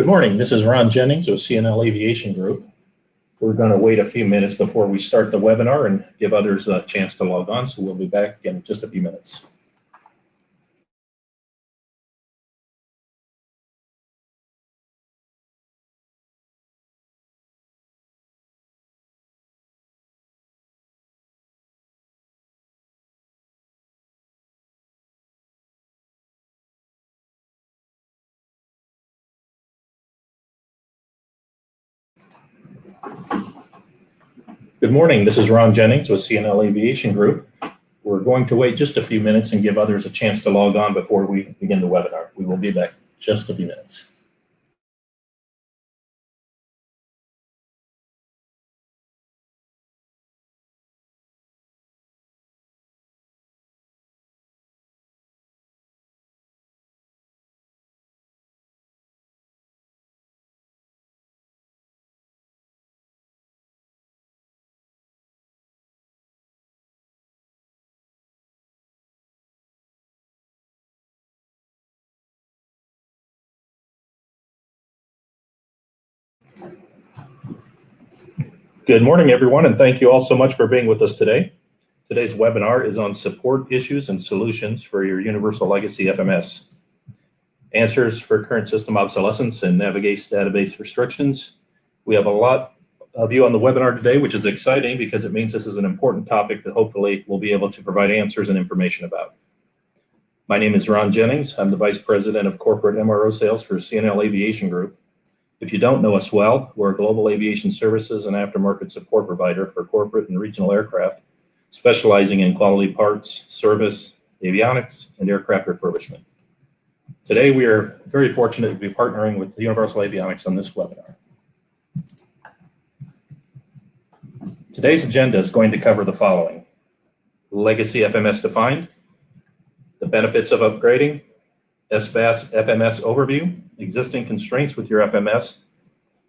Good morning. This is Ron Jennings with CNL Aviation Group. We're going to wait a few minutes before we start the webinar and give others a chance to log on, so we'll be back in just a few minutes. Good morning. This is Ron Jennings with CNL Aviation Group. We're going to wait just a few minutes and give others a chance to log on before we begin the webinar. We will be back in just a few minutes. Good morning, everyone, and thank you all so much for being with us today. Today's webinar is on support issues and solutions for your Universal Legacy FMS. Answers for current system obsolescence and navigation database restrictions. We have a lot of you on the webinar today, which is exciting because it means this is an important topic that hopefully we'll be able to provide answers and information about. My name is Ron Jennings. I'm the Vice President of Corporate MRO Sales for CNL Aviation Group. If you don't know us well, we're a global aviation services and aftermarket support provider for corporate and regional aircraft, specializing in quality parts, service, avionics, and aircraft refurbishment. Today, we are very fortunate to be partnering with Universal Avionics on this webinar. Today's agenda is going to cover the following: Legacy FMS defined, the benefits of upgrading, SVAS FMS overview, existing constraints with your FMS,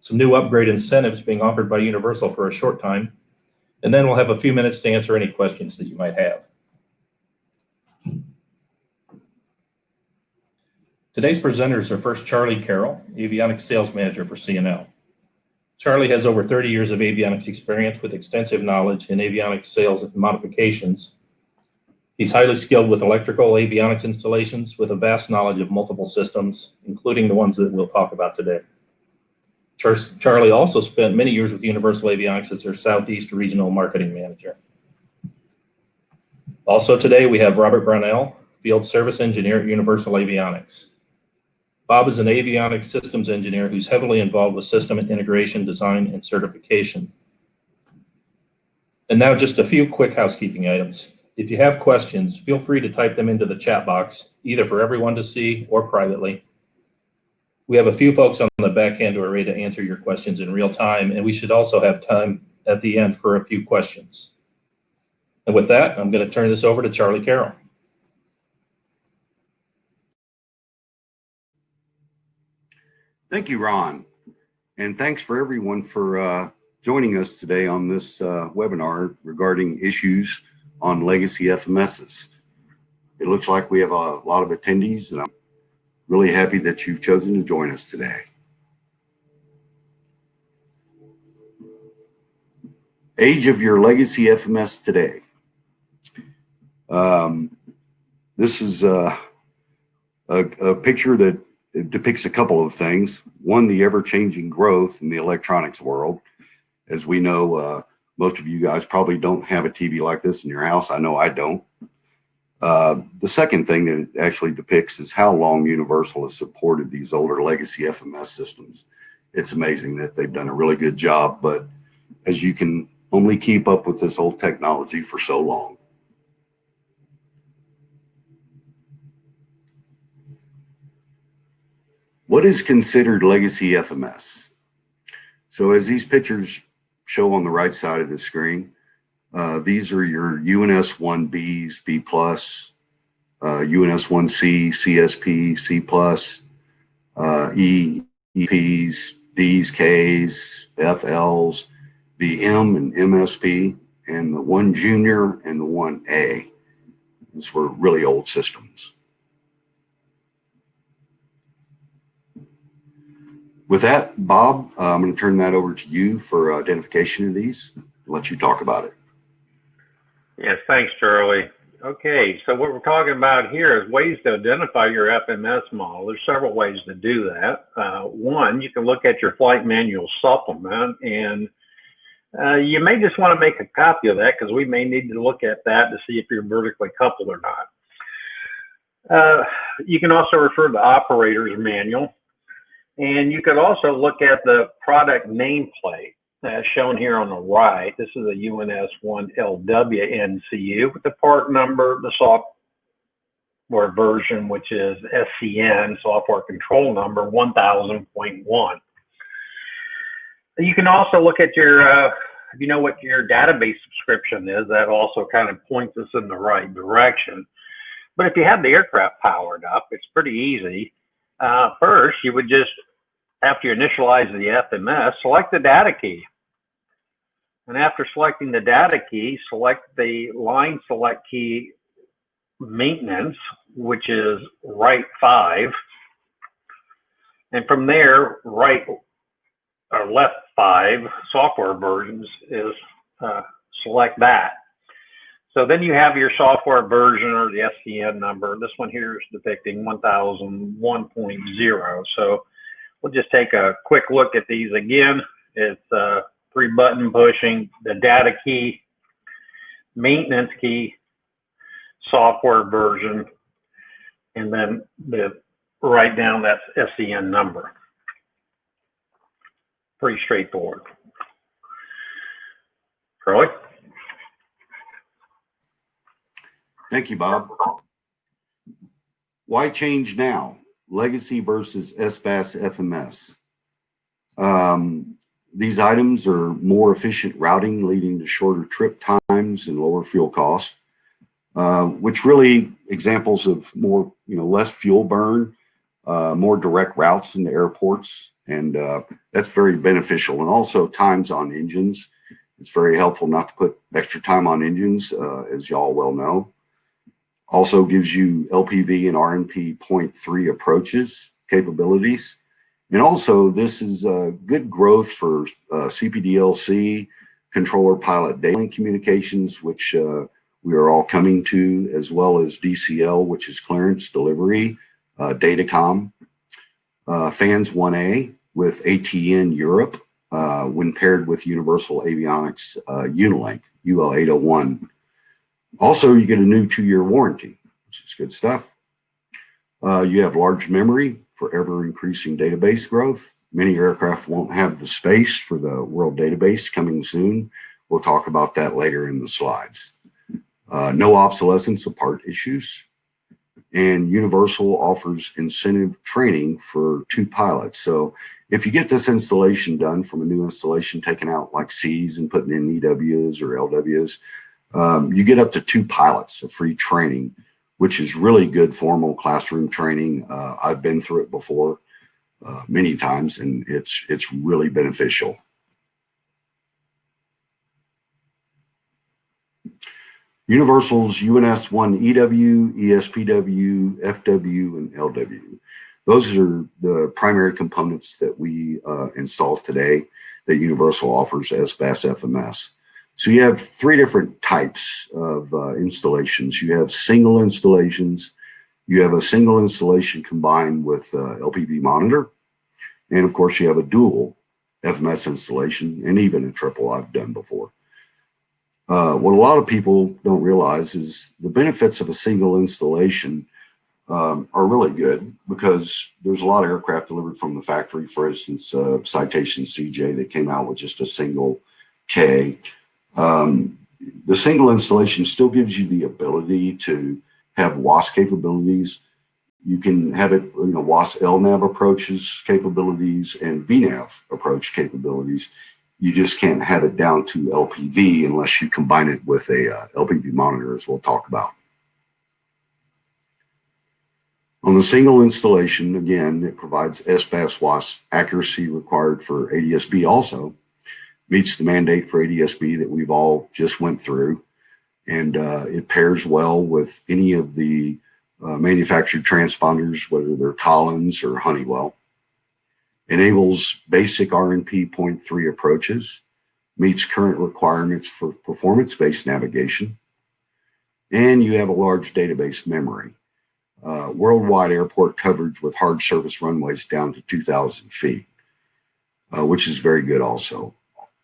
some new upgrade incentives being offered by Universal for a short time, and then we'll have a few minutes to answer any questions that you might have. Today's presenters are first Charlie Carroll, Avionics Sales Manager for CNL. Charlie has over 30 years of avionics experience with extensive knowledge in avionics sales and modifications. He's highly skilled with electrical avionics installations with a vast knowledge of multiple systems, including the ones that we'll talk about today. Charlie also spent many years with Universal Avionics as their Southeast Regional Marketing Manager. Also today, we have Robert Brownell, Field Service Engineer at Universal Avionics. Bob is an avionics systems engineer who's heavily involved with system integration, design, and certification. And now just a few quick housekeeping items. If you have questions, feel free to type them into the chat box, either for everyone to see or privately. We have a few folks on the back end who are ready to answer your questions in real time, and we should also have time at the end for a few questions. And with that, I'm going to turn this over to Charlie Carroll. Thank you, Ron, and thanks for everyone for joining us today on this webinar regarding issues on legacy FMSs. It looks like we have a lot of attendees, and I'm really happy that you've chosen to join us today. Age of your legacy FMS today. This is a picture that depicts a couple of things. One, the ever-changing growth in the electronics world. As we know, most of you guys probably don't have a TV like this in your house. I know I don't. The second thing that it actually depicts is how long Universal has supported these older legacy FMS systems. It's amazing that they've done a really good job, but as you can only keep up with this old technology for so long. What is considered legacy FMS? So as these pictures show on the right side of the screen, these are your UNS-1Bs, B+, UNS-1C, CSP, C+, E, EPs, Ds, Ks, FLs, the M and MSP, and the 1 Junior and the 1A. These were really old systems. With that, Bob, I'm going to turn that over to you for identification of these. I'll let you talk about it. Yes, thanks, Charlie. Okay, so what we're talking about here is ways to identify your FMS model. There's several ways to do that. One, you can look at your flight manual supplement, and you may just want to make a copy of that because we may need to look at that to see if you're vertically coupled or not. You can also refer to the operator's manual, and you could also look at the product nameplate. As shown here on the right, this is a UNS1LW NCU with the part number, the software version, which is SCN, software control number 1000.1. You can also look at your, if you know what your database subscription is, that also kind of points us in the right direction. But if you have the aircraft powered up, it's pretty easy. First, you would just, after you initialize the FMS, select the data key. And after selecting the data key, select the line select key maintenance, which is right 5. And from there, right or left 5 software versions is select that. So then you have your software version or the SCN number. This one here is depicting 1001.0. So we'll just take a quick look at these again. It's 3-button pushing, the data key, maintenance key, software version, and then write down that SCN number. Pretty straightforward. Charlie? Thank you, Bob. Why change now? Legacy versus SBAS FMS. These items are more efficient routing, leading to shorter trip times and lower fuel costs, which really examples of more, less fuel burn, more direct routes into airports, and that's very beneficial. And also times on engines. It's very helpful not to put extra time on engines, as y'all well know. Also gives you LPV and RNP 0.3 approaches capabilities. And also, this is good growth for CPDLC, controller pilot data link communications, which we are all coming to, as well as DCL, which is clearance delivery, datacom, FANS 1A with ATN Europe, when paired with Universal Avionics Unilink, UL 801. Also, you get a new 2-year warranty, which is good stuff. You have large memory for ever-increasing database growth. Many aircraft won't have the space for the world database coming soon. We'll talk about that later in the slides. No obsolescence of part issues. And Universal offers incentive training for 2 pilots. So if you get this installation done from a new installation, taking out like Cs and putting in EWs or LWs, you get up to 2 pilots of free training, which is really good formal classroom training. I've been through it before many times, and it's really beneficial. Universal's UNS1 EW, ESPW, FW, and LW. Those are the primary components that we install today that Universal offers as SBAS FMS. So you have 3 different types of installations. You have single installations. You have a single installation combined with LPV Monitor. And of course, you have a dual FMS installation and even a triple I've done before. What a lot of people don't realize is the benefits of a single installation are really good, because there's a lot of aircraft delivered from the factory. For instance, Citation CJ that came out with just a single K. The single installation still gives you the ability to have WAAS capabilities. You can have it, WAAS LNAV approaches capabilities and VNAV approach capabilities. You just can't have it down to LPV unless you combine it with a LPV monitor, as we'll talk about. On the single installation, again, it provides SBAS WAAS accuracy required for ADS-B also. Meets the mandate for ADS-B that we've all just went through, and it pairs well with any of the manufactured transponders, whether they're Collins or Honeywell. enables basic RNP Point 3 approaches, meets current requirements for performance-based navigation, and you have a large database memory. Worldwide airport coverage with hard surface runways down to 2,000 feet, which is very good also.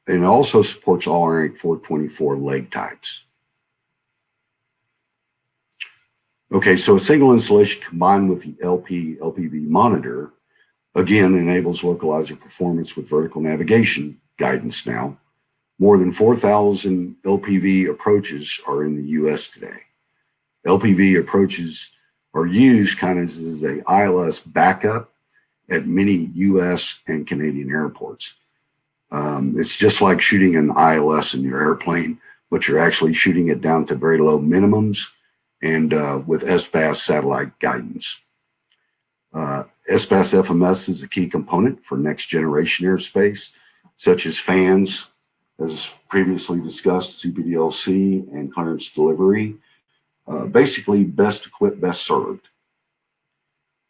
And it also supports all ARINC 424 leg types. Okay, so a single installation combined with the LPV Monitor, again, enables localizer performance with vertical navigation guidance now. More than 4,000 LPV approaches are in the US today. LPV approaches are used kind of as a ILS backup at many US and Canadian airports. It's just like shooting an ILS in your airplane, but you're actually shooting it down to very low minimums and with SBAS satellite guidance. SBAS FMS is a key component for next generation airspace, such as fans, as previously discussed, CPDLC and clearance delivery. Basically, best equipped, best served.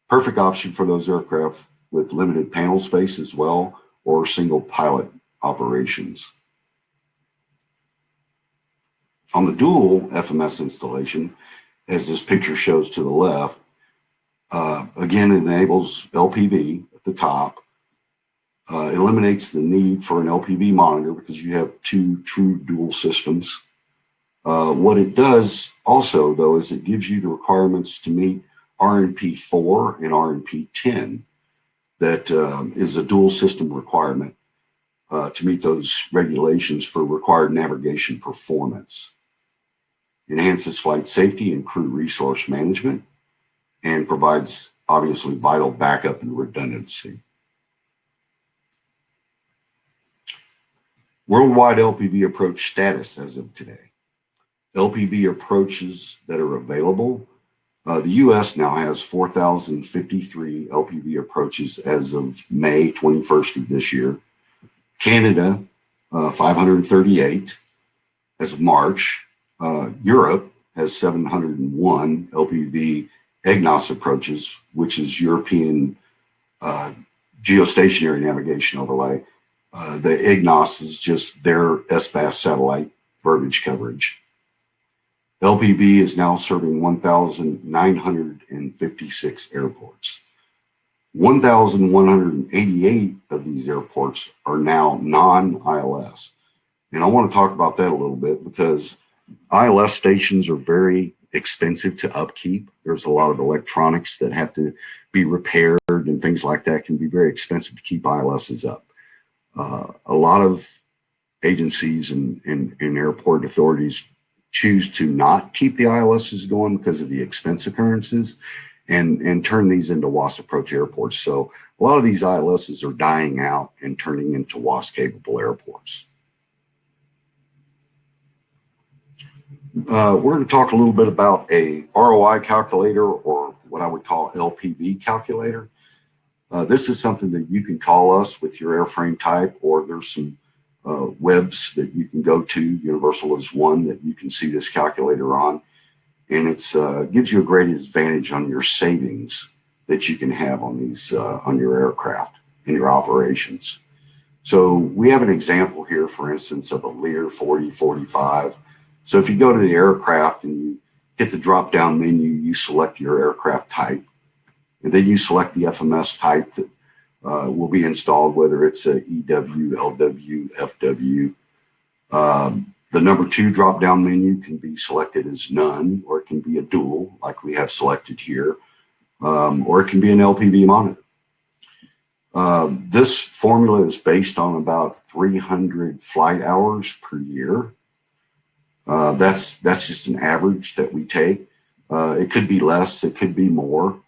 Perfect option for those aircraft with limited panel space as well, or single pilot operations. On the dual FMS installation, as this picture shows to the left, again, it enables LPV at the top, eliminates the need for an LPV monitor because you have two true dual systems. What it does also, though, is it gives you the requirements to meet RNP 4 and RNP 10. That is a dual system requirement to meet those regulations for required navigation performance. Enhances flight safety and crew resource management, and provides obviously vital backup and redundancy. Worldwide LPV approach status as of today. LPV approaches that are available. The US now has 4,053 LPV approaches as of May 21st of this year. Canada, 538 as of March. Europe has 701 LPV EGNOS approaches, which is European geostationary navigation overlay. The EGNOS is just their SBAS satellite verbiage coverage. LPV is now serving 1,956 airports. 1,188 of these airports are now non-ILS. And I want to talk about that a little bit because ILS stations are very expensive to upkeep. There's a lot of electronics that have to be repaired and things like that can be very expensive to keep ILSs up. A lot of agencies and airport authorities choose to not keep the ILSs going because of the expense occurrences and turn these into WAAS approach airports. So a lot of these ILSs are dying out and turning into WAAS capable airports. We're going to talk a little bit about a ROI calculator, or what I would call LPV calculator. This is something that you can call us with your airframe type, or there's some webs that you can go to. Universal is one that you can see this calculator on, and it's gives you a great advantage on your savings that you can have on these on your aircraft in your operations. So we have an example here, for instance, of a Lear 4045. So if you go to the aircraft and you hit the drop-down menu, you select your aircraft type, and then you select the FMS type that will be installed, whether it's a EW, LW, FW. The number 2 drop-down menu can be selected as none, or it can be a dual, like we have selected here, or it can be an LPV monitor. This formula is based on about 300 flight hours per year. That's just an average that we take. It could be less, it could be more.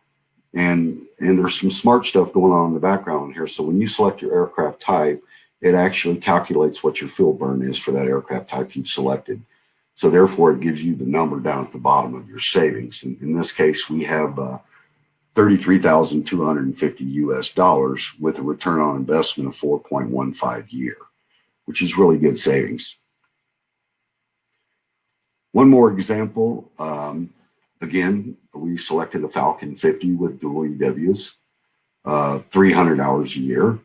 And there's some smart stuff going on in the background here. So when you select your aircraft type, it actually calculates what your fuel burn is for that aircraft type you've selected. So therefore, it gives you the number down at the bottom of your savings. In this case, we have $33,250 US with a return on investment of 4.15 year, which is really good savings. One more example. Again, we selected a Falcon 50 with dual EWs. 300 hours a year.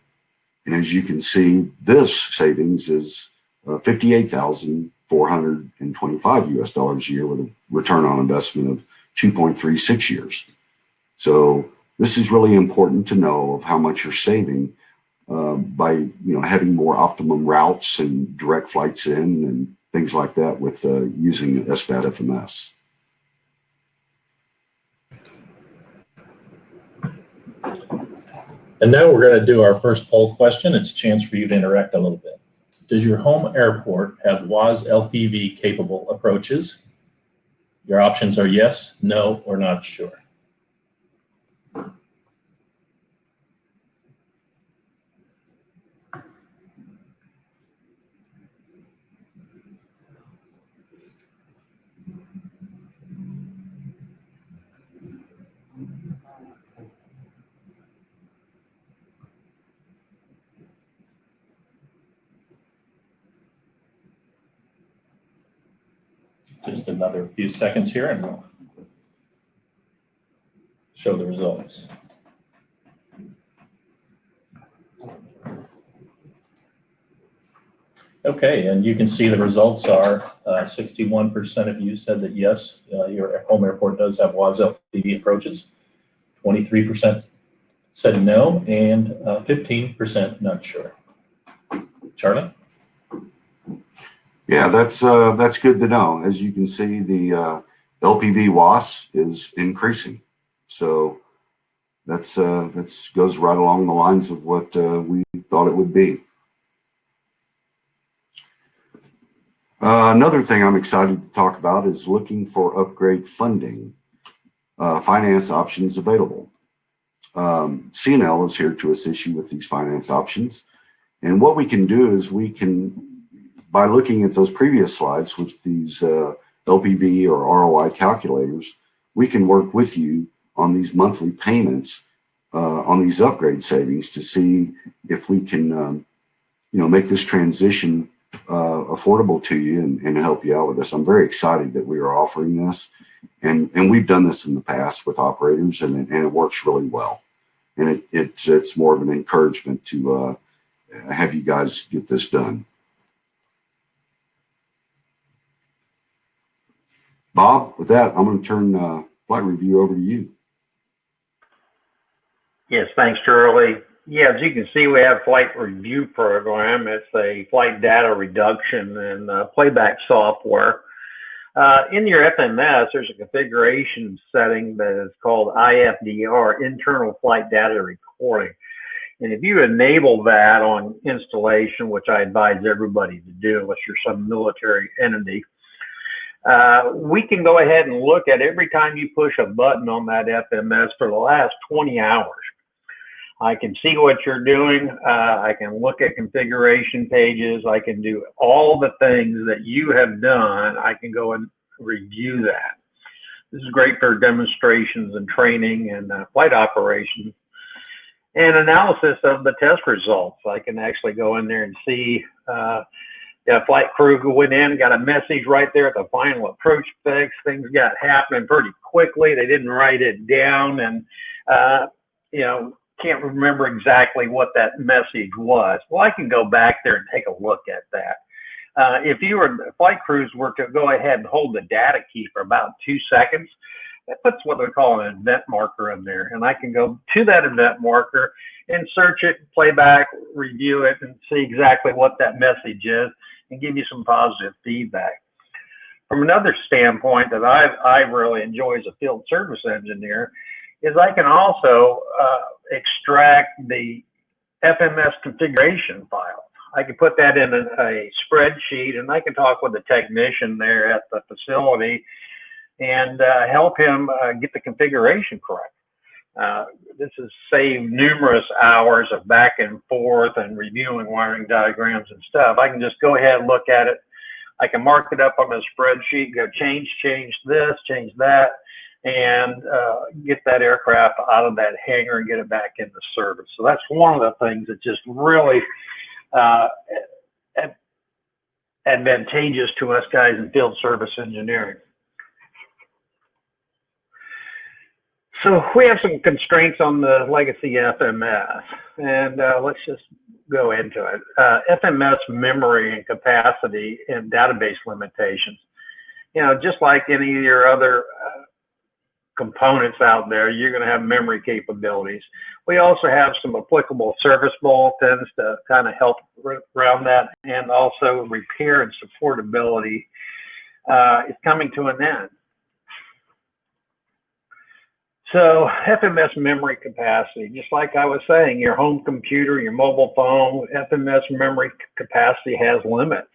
And as you can see, this savings is $58,425 US dollars a year with a return on investment of 2.36 years. So this is really important to know of how much you're saving by having more optimum routes and direct flights in and things like that with using SBAT FMS. And now we're going to do our first poll question. It's a chance for you to interact a little bit. Does your home airport have WAAS LPV capable approaches? Your options are yes, no, or not sure. Just another few seconds here and we'll show the results. Okay, and you can see the results are 61% of you said that yes, your home airport does have WAAS LPV approaches. 23% said no, and 15% not sure. Charlie? Yeah, that's good to know. As you can see, the LPV WAAS is increasing, so that's goes right along the lines of what we thought it would be. Another thing I'm excited to talk about is looking for upgrade funding, finance options available. CNL is here to assist you with these finance options, and what we can do is we can, by looking at those previous slides with these LPV or ROI calculators, we can work with you on these monthly payments on these upgrade savings to see if we can make this transition affordable to you and help you out with this. I'm very excited that we are offering this, and we've done this in the past with operators, and it works really well. And it's more of an encouragement to have you guys get this done. Bob, with that, I'm going to turn FlightReview over to you. Yes, thanks, Charlie. Yeah, as you can see, we have FlightReview program. It's a flight data reduction and playback software. In your FMS, there's a configuration setting that is called IFDR, Internal Flight Data Recording. And if you enable that on installation, which I advise everybody to do unless you're some military entity, we can go ahead and look at every time you push a button on that FMS for the last 20 hours. I can see what you're doing. I can look at configuration pages. I can do all the things that you have done. I can go and review that. This is great for demonstrations and training and flight operations and analysis of the test results. I can actually go in there and see flight crew who went in, got a message right there at the final approach fix. Things got happening pretty quickly. They didn't write it down, and can't remember exactly what that message was. Well, I can go back there and take a look at that. If you were flight crews were to go ahead and hold the data key for about 2 seconds, that puts what they call an event marker in there, and I can go to that event marker and search it, play back, review it, and see exactly what that message is, and give you some positive feedback. From another standpoint that I really enjoy as a field service engineer is I can also extract the FMS configuration file. I can put that in a spreadsheet, and I can talk with the technician there at the facility and help him get the configuration correct. This has saved numerous hours of back and forth and reviewing wiring diagrams and stuff. I can just go ahead and look at it. I can mark it up on a spreadsheet, go change this, change that, and get that aircraft out of that hangar and get it back into service. So that's one of the things that just really advantageous to us guys in field service engineering. So we have some constraints on the Legacy FMS, and let's just go into it. FMS memory and capacity and database limitations. You know, just like any of your other components out there, you're going to have memory capabilities. We also have some applicable service bulletins to kind of help around that, and also repair and supportability is coming to an end. So FMS memory capacity, just like I was saying, your home computer, your mobile phone, FMS memory capacity has limits.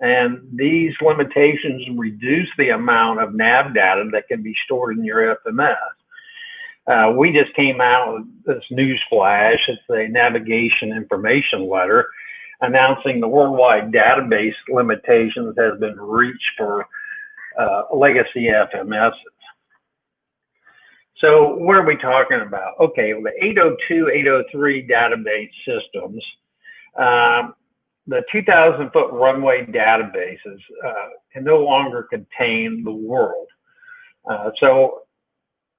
And these limitations reduce the amount of nav data that can be stored in your FMS. We just came out with this news flash. It's a navigation information letter announcing the worldwide database limitations has been reached for legacy FMS. So what are we talking about? Okay, well, the 802, 803 database systems, the 2,000-foot runway databases can no longer contain the world. So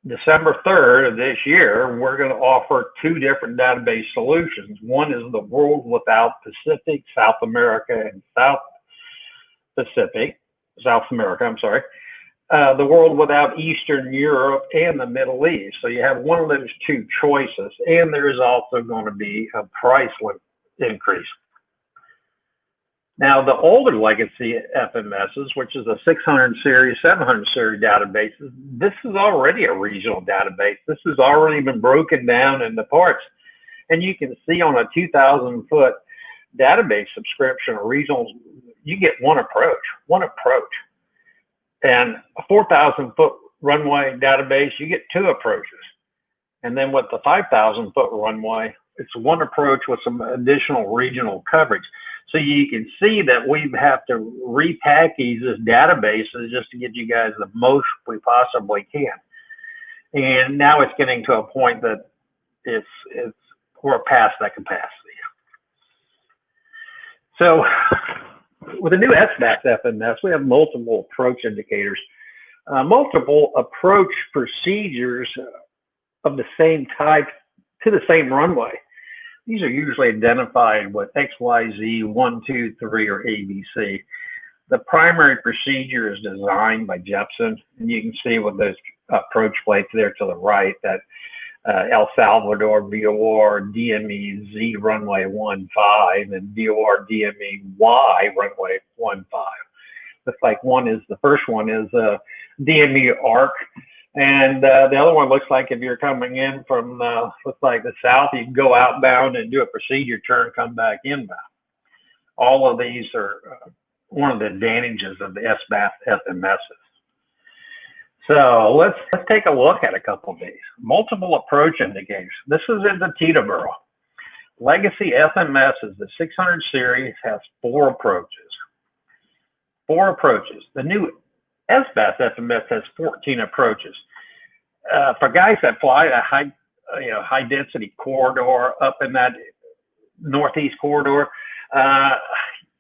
December 3rd of this year, we're going to offer two different database solutions. One is the world without Pacific, South America, and South America, I'm sorry. The world without Eastern Europe and the Middle East. So you have one of those two choices, and there is also going to be a price increase. Now, the older legacy FMSs, which is a 600 series, 700 series databases, this is already a regional database. This has already been broken down into parts. And you can see on a 2,000-foot database subscription or regionals, you get one approach. And a 4,000-foot runway database, you get two approaches. And then with the 5,000-foot runway, it's one approach with some additional regional coverage. So you can see that we have to repackage this databases just to get you guys the most we possibly can. And now it's getting to a point that we're past that capacity. So with the new SBAS FMS, we have multiple approach indicators, multiple approach procedures of the same type to the same runway. These are usually identified with XYZ, 1, 2, 3, or ABC. The primary procedure is designed by Jepson, and you can see with those approach plates there to the right that El Salvador, VOR, DME, Z runway 15, and VOR, DME, Y runway 15. Looks like the first one is DME ARC, and the other one looks like if you're coming in from looks like the south, you can go outbound and do a procedure turn, come back inbound. All of these are one of the advantages of the SBAS FMSs. So let's take a look at a couple of these. Multiple approach indicators. This is in the Teterboro. Legacy FMS is the 600 series, has 4 approaches. 4 approaches. The new SBAS FMS has 14 approaches. For guys that fly a high density corridor up in that northeast corridor,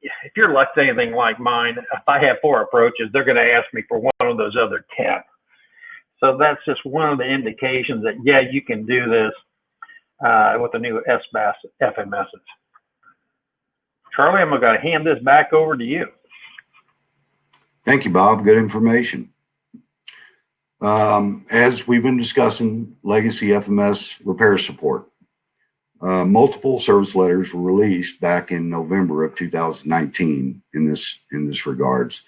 if your luck's anything like mine, if I have 4 approaches, they're going to ask me for one of those other 10. So that's just one of the indications that, yeah, you can do this with the new SBAS FMSs. Charlie, I'm going to hand this back over to you. Thank you, Bob. Good information. As we've been discussing, Legacy FMS repair support. Multiple service letters were released back in November of 2019 in this regards,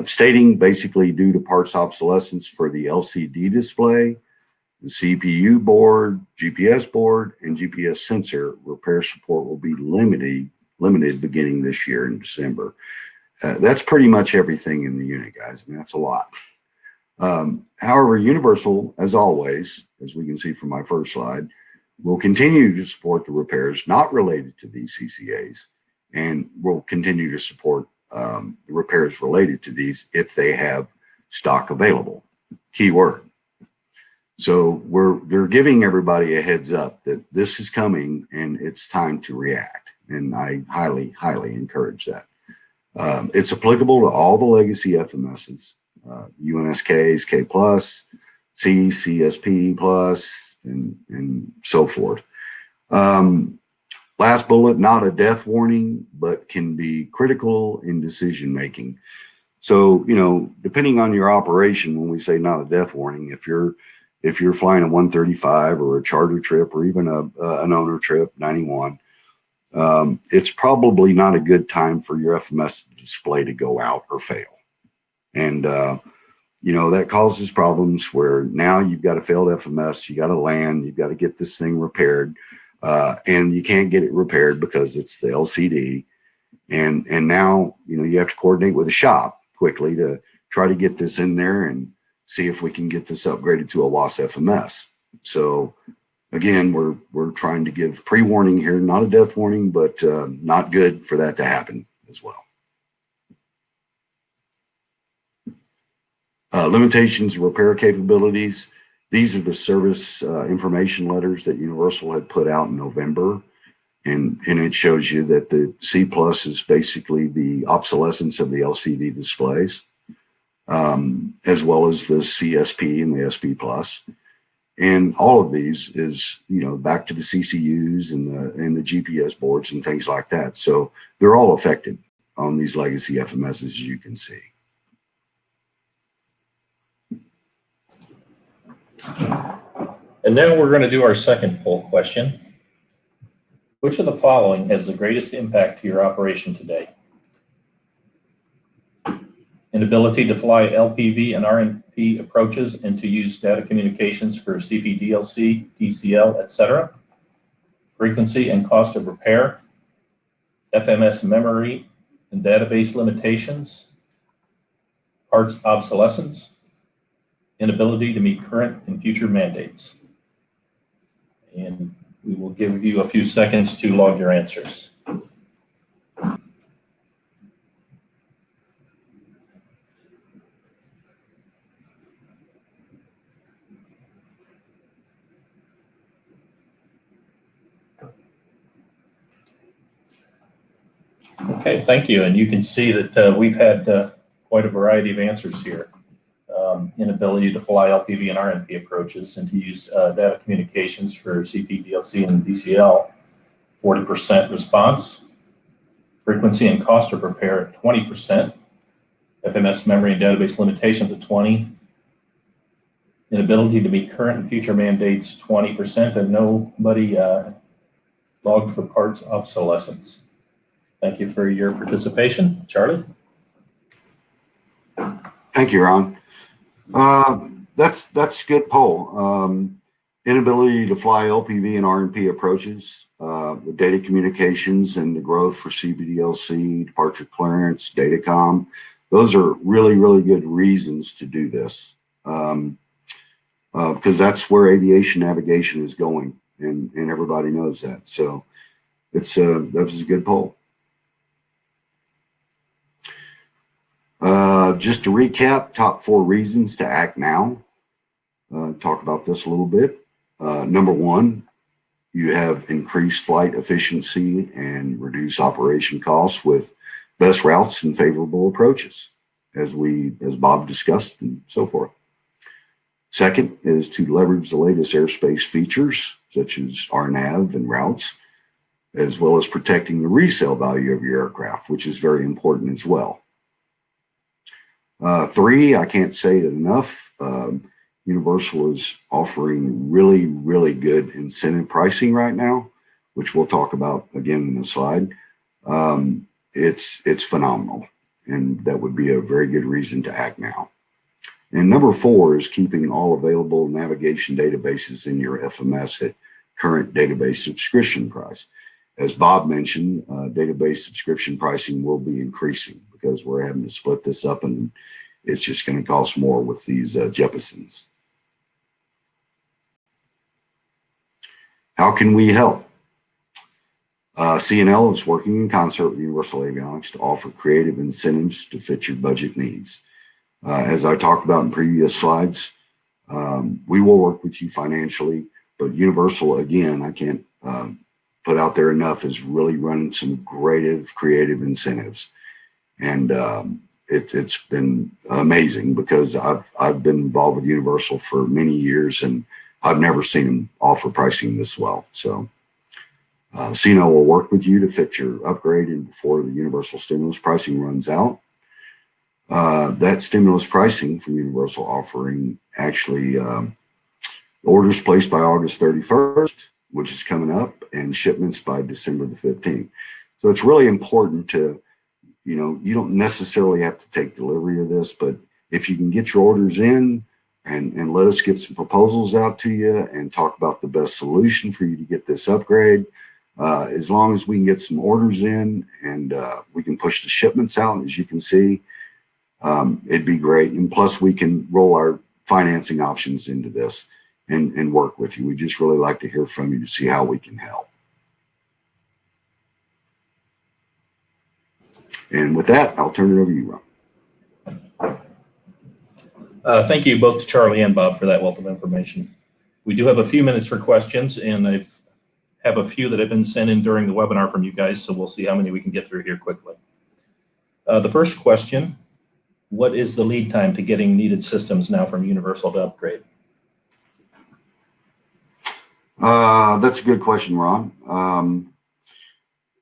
stating basically due to parts obsolescence for the LCD display, the CPU board, GPS board, and GPS sensor, repair support will be limited beginning this year in December. That's pretty much everything in the unit, guys. I mean, that's a lot. However, Universal, as always, as we can see from my first slide, will continue to support the repairs not related to these CCAs, and will continue to support the repairs related to these if they have stock available. Keyword. So they're giving everybody a heads up that this is coming and it's time to react. And I highly, highly encourage that. It's applicable to all the legacy FMSs, UNSKs, K+, C, CSP plus, and so forth. Last bullet, not a death warning, but can be critical in decision making. So, you know, depending on your operation, when we say not a death warning, if you're flying a 135 or a charter trip or even an owner trip 91, it's probably not a good time for your FMS display to go out or fail. And, you know, that causes problems where now you've got a failed FMS, you got to land, you've got to get this thing repaired, and you can't get it repaired because it's the LCD. And now, you know, you have to coordinate with a shop quickly to try to get this in there and see if we can get this upgraded to a WAAS FMS. So again, we're trying to give pre-warning here, not a death warning, but not good for that to happen as well. Limitations, repair capabilities. These are the service information letters that Universal had put out in November. And it shows you that the C plus is basically the obsolescence of the LCD displays, as well as the CSP and the SP plus. And all of these is, you know, back to the CCUs and the GPS boards and things like that. So they're all affected on these legacy FMSs, as you can see. And now we're going to do our second poll question. Which of the following has the greatest impact to your operation today? Inability to fly LPV and RNP approaches and to use data communications for CPDLC, DCL, etc. Frequency and cost of repair. FMS memory and database limitations. Parts obsolescence. Inability to meet current and future mandates. And we will give you a few seconds to log your answers. Okay, thank you. And you can see that we've had quite a variety of answers here. Inability to fly LPV and RNP approaches and to use data communications for CPDLC and DCL, 40% response. Frequency and cost of repair at 20%. FMS memory and database limitations at 20%. Inability to meet current and future mandates, 20%, and nobody logged for parts obsolescence. Thank you for your participation. Charlie? Thank you, Ron. That's a good poll. Inability to fly LPV and RNP approaches, with data communications and the growth for CPDLC, departure clearance, datacom. Those are really, really good reasons to do this, because that's where aviation navigation is going, and everybody knows that. So that was a good poll. Just to recap, top 4 reasons to act now. Talk about this a little bit. Number 1, you have increased flight efficiency and reduce operation costs with best routes and favorable approaches, as Bob discussed and so forth. Second is to leverage the latest airspace features, such as RNAV and routes, as well as protecting the resale value of your aircraft, which is very important as well. 3, I can't say it enough. Universal is offering really, really good incentive pricing right now, which we'll talk about again in the slide. It's phenomenal, and that would be a very good reason to act now. And number 4 is keeping all available navigation databases in your FMS at current database subscription price. As Bob mentioned, database subscription pricing will be increasing because we're having to split this up, and it's just going to cost more with these Jeffersons. How can we help? CNL is working in concert with Universal Avionics to offer creative incentives to fit your budget needs. As I talked about in previous slides, we will work with you financially, but Universal, again, I can't put out there enough, is really running some creative incentives. And it's been amazing because I've been involved with Universal for many years, and I've never seen them offer pricing this well. So CNO will work with you to fit your upgrade and before the Universal stimulus pricing runs out. That stimulus pricing from Universal offering actually orders placed by August 31st, which is coming up, and shipments by December the 15th. So it's really important to, you don't necessarily have to take delivery of this, but if you can get your orders in and let us get some proposals out to you and talk about the best solution for you to get this upgrade, as long as we can get some orders in and we can push the shipments out, as you can see, it'd be great. And plus we can roll our financing options into this and work with you. We just really like to hear from you to see how we can help. And with that, I'll turn it over to you, Ron. Thank you both to Charlie and Bob for that wealth of information. We do have a few minutes for questions, and I have a few that have been sent in during the webinar from you guys, so we'll see how many we can get through here quickly. The first question, what is the lead time to getting needed systems now from Universal to upgrade? That's a good question, Ron.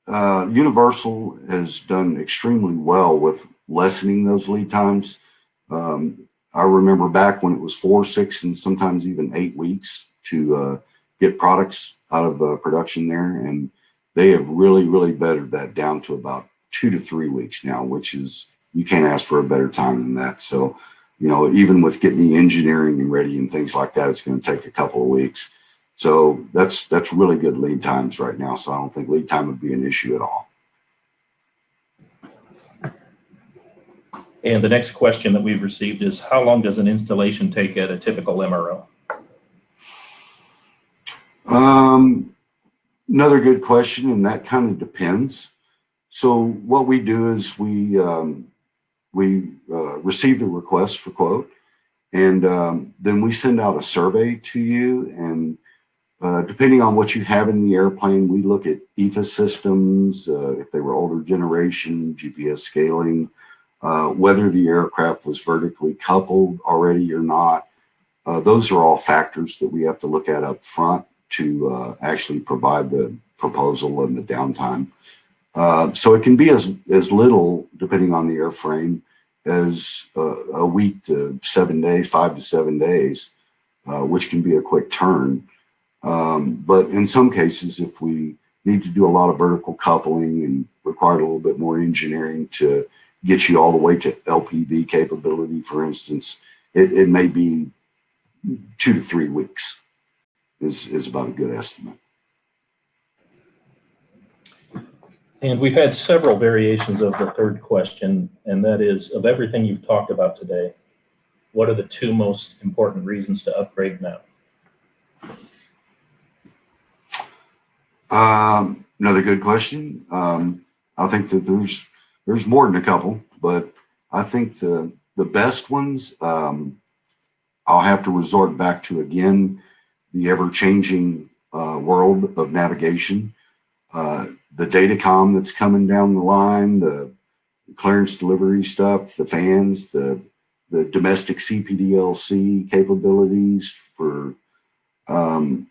Universal has done extremely well with lessening those lead times. I remember back when it was 4, 6, and sometimes even 8 weeks to get products out of production there, and they have really bettered that down to about 2 to 3 weeks now, which is, you can't ask for a better time than that. So, even with getting the engineering and ready and things like that, it's going to take a couple of weeks. So that's really good lead times right now. So I don't think lead time would be an issue at all. And the next question that we've received is, how long does an installation take at a typical MRO? Another good question, and that kind of depends. So what we do is we receive the request for quote, and then we send out a survey to you, and depending on what you have in the airplane, we look at EFA systems, if they were older generation, GPS scaling, whether the aircraft was vertically coupled already or not. Those are all factors that we have to look at up front to actually provide the proposal and the downtime. So it can be as little, depending on the airframe, as a week to 7 days, 5 to 7 days, which can be a quick turn. But in some cases, if we need to do a lot of vertical coupling and require a little bit more engineering to get you all the way to LPV capability, for instance, it may be 2 to 3 weeks is about a good estimate. And we've had several variations of the third question, and that is, of everything you've talked about today, what are the 2 most important reasons to upgrade now? Another good question. I think that there's more than a couple, but I think the best ones, I'll have to resort back to, again, the ever-changing world of navigation, the datacom that's coming down the line, the clearance delivery stuff, the fans, the domestic CPDLC capabilities for,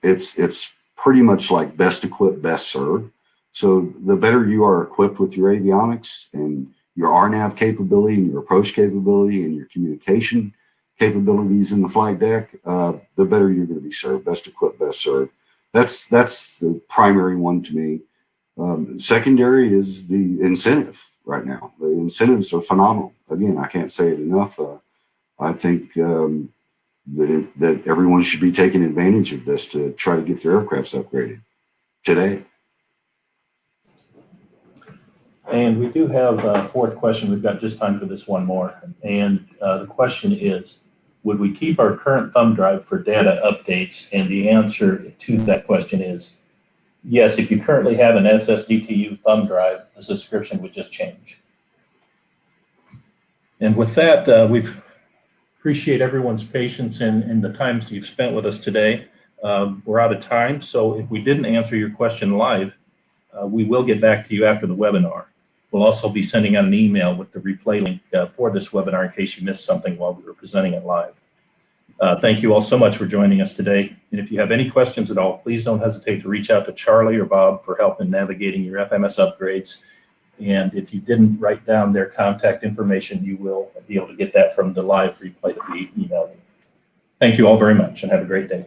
it's pretty much like best equipped, best served. So the better you are equipped with your avionics and your RNAV capability and your approach capability and your communication capabilities in the flight deck, the better you're going to be served. Best equipped, best served. That's the primary one to me. Secondary is the incentive right now. The incentives are phenomenal. Again, I can't say it enough. I think that everyone should be taking advantage of this to try to get their aircrafts upgraded today. And we do have a fourth question. We've got just time for this one more. And the question is, would we keep our current thumb drive for data updates? And the answer to that question is yes. If you currently have an SSDTU thumb drive, the subscription would just change. And with that, we appreciate everyone's patience and the times you've spent with us today. We're out of time, so if we didn't answer your question live, we will get back to you after the webinar. We'll also be sending out an email with the replay link for this webinar in case you missed something while we were presenting it live. Thank you all so much for joining us today. And if you have any questions at all, please don't hesitate to reach out to Charlie or Bob for help in navigating your FMS upgrades. And if you didn't write down their contact information, you will be able to get that from the live replay that we emailed you. Thank you all very much and have a great day.